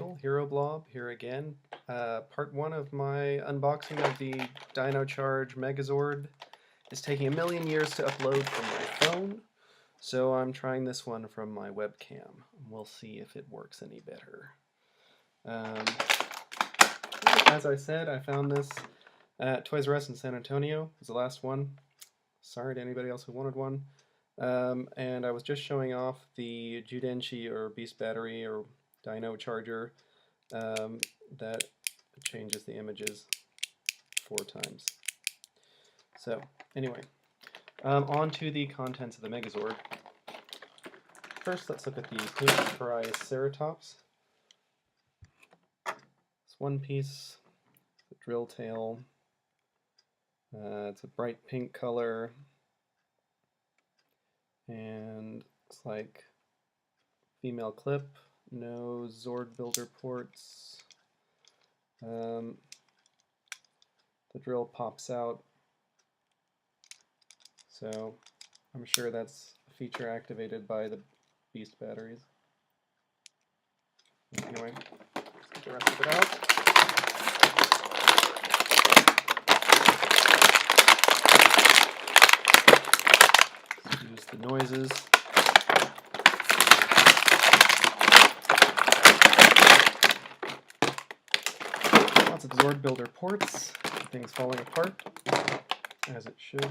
Heroblob here again. Part 1 of my unboxing of the Dino Charge Megazord is taking a million years to upload from my phone, so I'm trying this one from my webcam. We'll see if it works any better. As I said, I found this at Toys R Us in San Antonio. It was the last one. Sorry to anybody else who wanted one. And I was just showing off the Judenshi or Beast Battery or Dino Charger that changes the images 4 times. So anyway, on to the contents of the Megazord. First, let's look at the pink Triceratops. It's one piece, the drill tail. It's a bright pink color, and it's like female clip, no Zord builder ports. The drill pops out, so I'm sure that's a feature activated by the Beast batteries. Anyway, let's get the rest of it out. Let's use the noises. Lots of Zord builder ports. Things falling apart, as it should.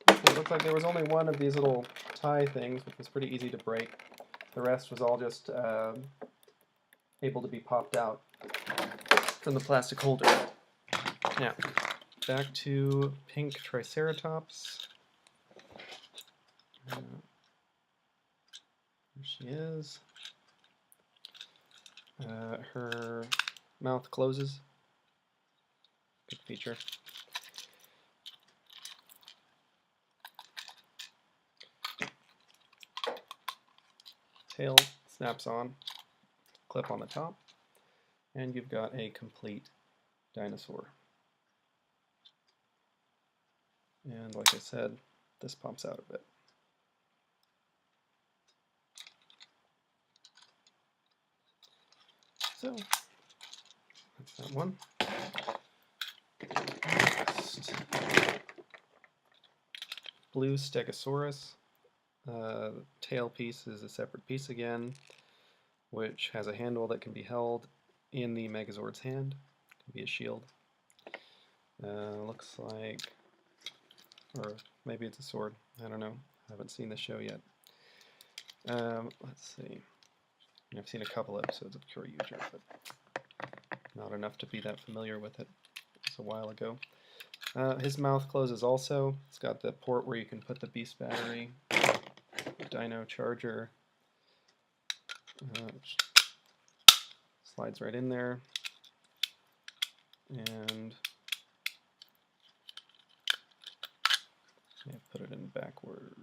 It looks like there was only one of these little tie things, which was pretty easy to break. The rest was all just able to be popped out from the plastic holder. Now, back to pink Triceratops. There she is. Her mouth closes. Good feature. Tail snaps on, clip on the top, and you've got a complete dinosaur. And like I said, this pops out a bit. So, that's that one. Next, blue Stegosaurus. The tail piece is a separate piece again, which has a handle that can be held in the Megazord's hand. It can be a shield. Looks like, or maybe it's a sword. I don't know. I haven't seen the show yet. Let's see. I've seen a couple episodes of Kyoryuger, but not enough to be that familiar with it. It was a while ago. His mouth closes also. It's got the port where you can put the Beast battery, Dino Charger. Slides right in there. And put it in backwards.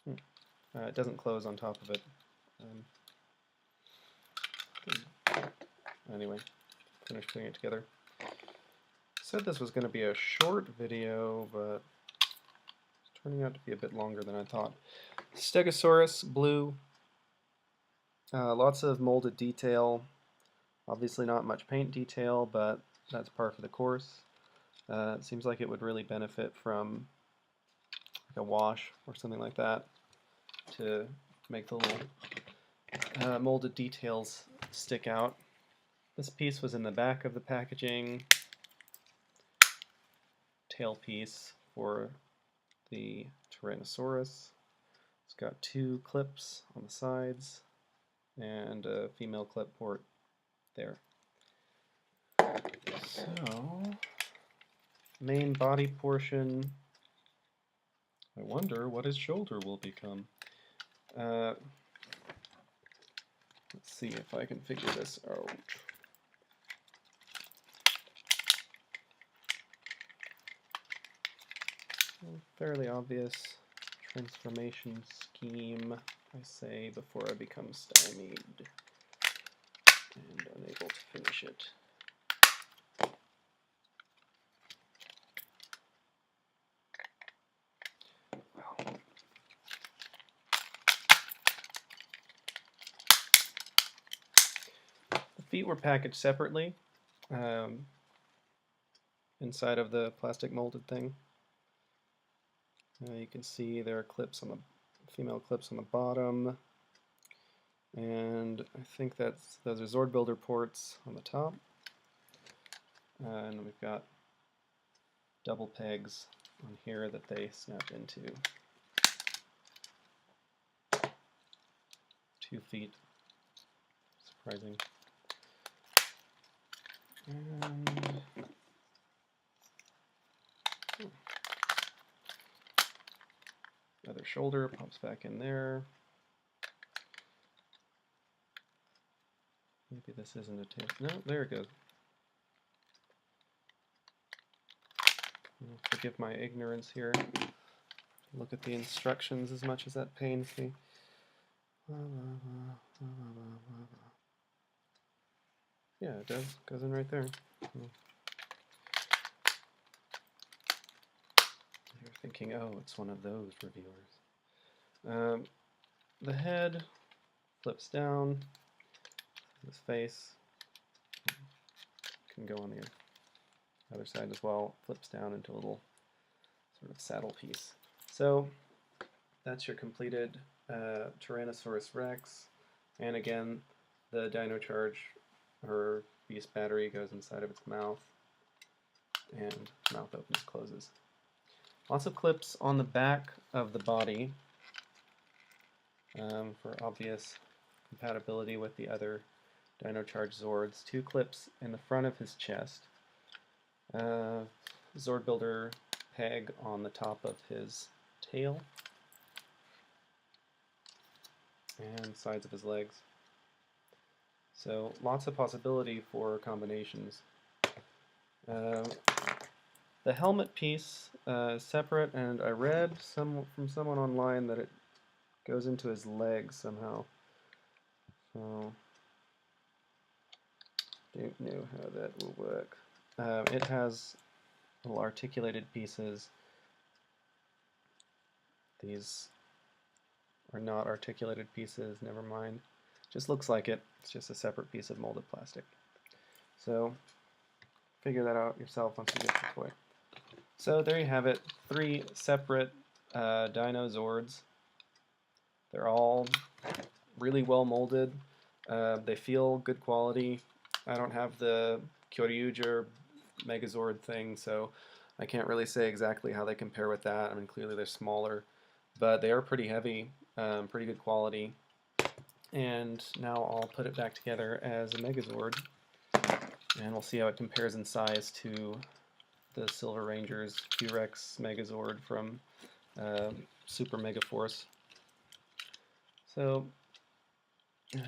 It doesn't close on top of it. Anyway, finished putting it together. Said this was going to be a short video, but it's turning out to be a bit longer than I thought. Stegosaurus, blue. Lots of molded detail. Obviously not much paint detail, but that's par for the course. It seems like it would really benefit from like a wash or something like that to make the little molded details stick out. This piece was in the back of the packaging. Tail piece for the Tyrannosaurus. It's got 2 clips on the sides and a female clip port there. So, main body portion. I wonder what his shoulder will become. Let's see if I can figure this out. Fairly obvious. transformation scheme, I say, before I become stymied and unable to finish it. Wow. The feet were packaged separately inside of the plastic molded thing. You can see there are clips on the female clips on the bottom, and I think those are Zord Builder ports on the top, and we've got double pegs on here that they snap into. 2 feet, surprising. And other shoulder pops back in there. Maybe this isn't a tape. No, there it goes. Forgive my ignorance here. Look at the instructions as much as that pains me. Yeah, it does. Goes in right there. You're thinking, oh, it's one of those reviewers. The head flips down. This face can go on the other side as well. Flips down into a little sort of saddle piece. So that's your completed Tyrannosaurus Rex. And again, the Dino Charge, or Beast battery, goes inside of its mouth, and mouth opens, closes. Lots of clips on the back of the body for obvious compatibility with the other Dino Charge Zords. 2 clips in the front of his chest. Zord Builder peg on the top of his tail. And sides of his legs. So lots of possibility for combinations. The helmet piece is separate, and I read from someone online that it goes into his legs somehow. So don't know how that will work. It has little articulated pieces. These are not articulated pieces, never mind. Just looks like it. It's just a separate piece of molded plastic. So figure that out yourself once you get the toy. So there you have it. 3 separate Dino Zords. They're all really well molded. They feel good quality. I don't have the Kyoryuger Megazord thing, so I can't really say exactly how they compare with that. I mean, clearly they're smaller, but they are pretty heavy, pretty good quality. And now I'll put it back together as a Megazord, and we'll see how it compares in size to the Silver Ranger's Q-Rex Megazord from Super Mega Force. So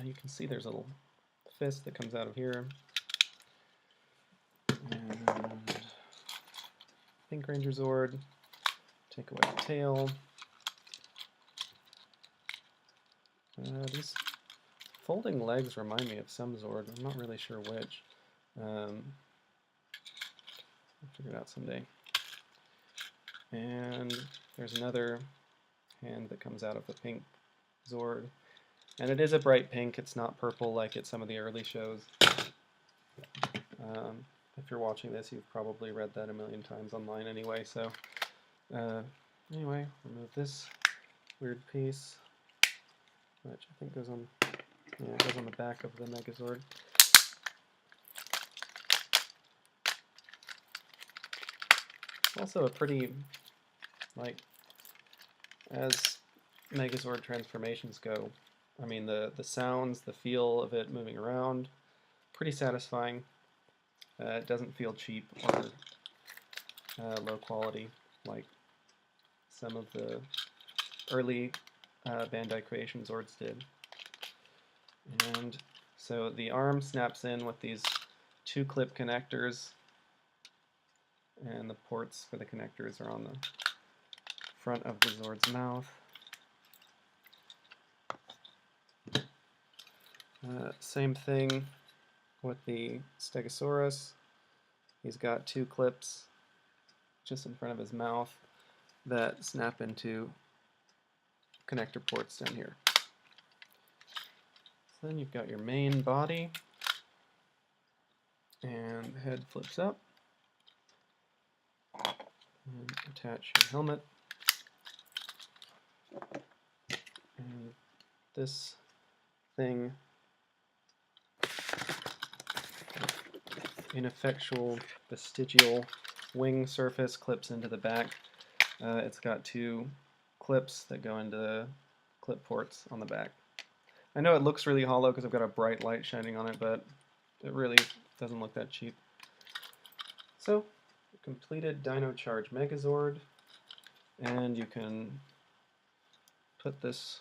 you can see there's a little fist that comes out of here. And Pink Ranger Zord, take away the tail. These folding legs remind me of some Zord. I'm not really sure which. I'll figure it out someday. And there's another hand that comes out of the pink Zord. And it is a bright pink. It's not purple like at some of the early shows. If you're watching this, you've probably read that a million times online anyway. So anyway, remove this weird piece, which I think goes on. Yeah, it goes on the back of the Megazord. Also a pretty, like, as Megazord transformations go, I mean the sounds, the feel of it moving around, pretty satisfying. It doesn't feel cheap or low quality like some of the early Bandai Creation Zords did. And so the arm snaps in with these 2 clip connectors, and the ports for the connectors are on the front of the Zord's mouth. Same thing with the Stegosaurus. He's got two clips just in front of his mouth that snap into connector ports down here. So then you've got your main body, and the head flips up, and attach your helmet, and this thing, ineffectual vestigial wing surface, clips into the back. It's got two clips that go into the clip ports on the back. I know it looks really hollow because I've got a bright light shining on it, but it really doesn't look that cheap. So, completed Dino Charge Megazord, and you can put this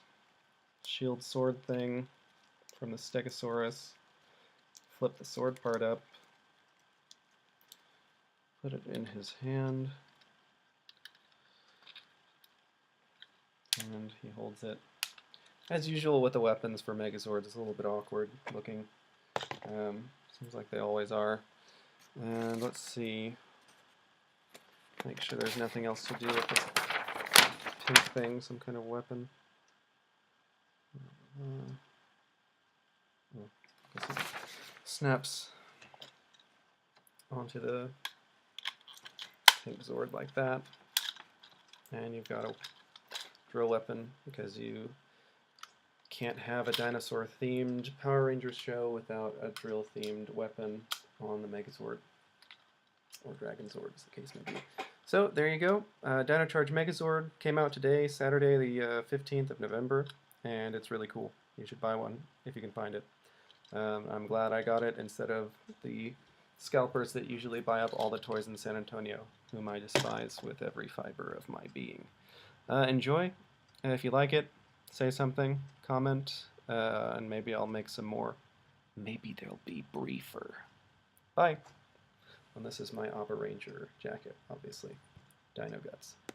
shield sword thing from the Stegosaurus, flip the sword part up, put it in his hand, and he holds it. As usual with the weapons for Megazords, it's a little bit awkward looking. Seems like they always are. And let's see. Make sure there's nothing else to do with this pink thing, some kind of weapon. It snaps onto the pink Zord like that. And you've got a drill weapon because you can't have a dinosaur-themed Power Rangers show without a drill-themed weapon on the Megazord, or Dragon Zord, as the case may be. So, there you go. Dino Charge Megazord came out today, Saturday the 15th of November, and it's really cool. You should buy one if you can find it. I'm glad I got it instead of the scalpers that usually buy up all the toys in San Antonio, whom I despise with every fiber of my being. Enjoy. If you like it, say something, comment, and maybe I'll make some more. Maybe they'll be briefer. Bye. And this is my Abba Ranger jacket, obviously. Dino Guts.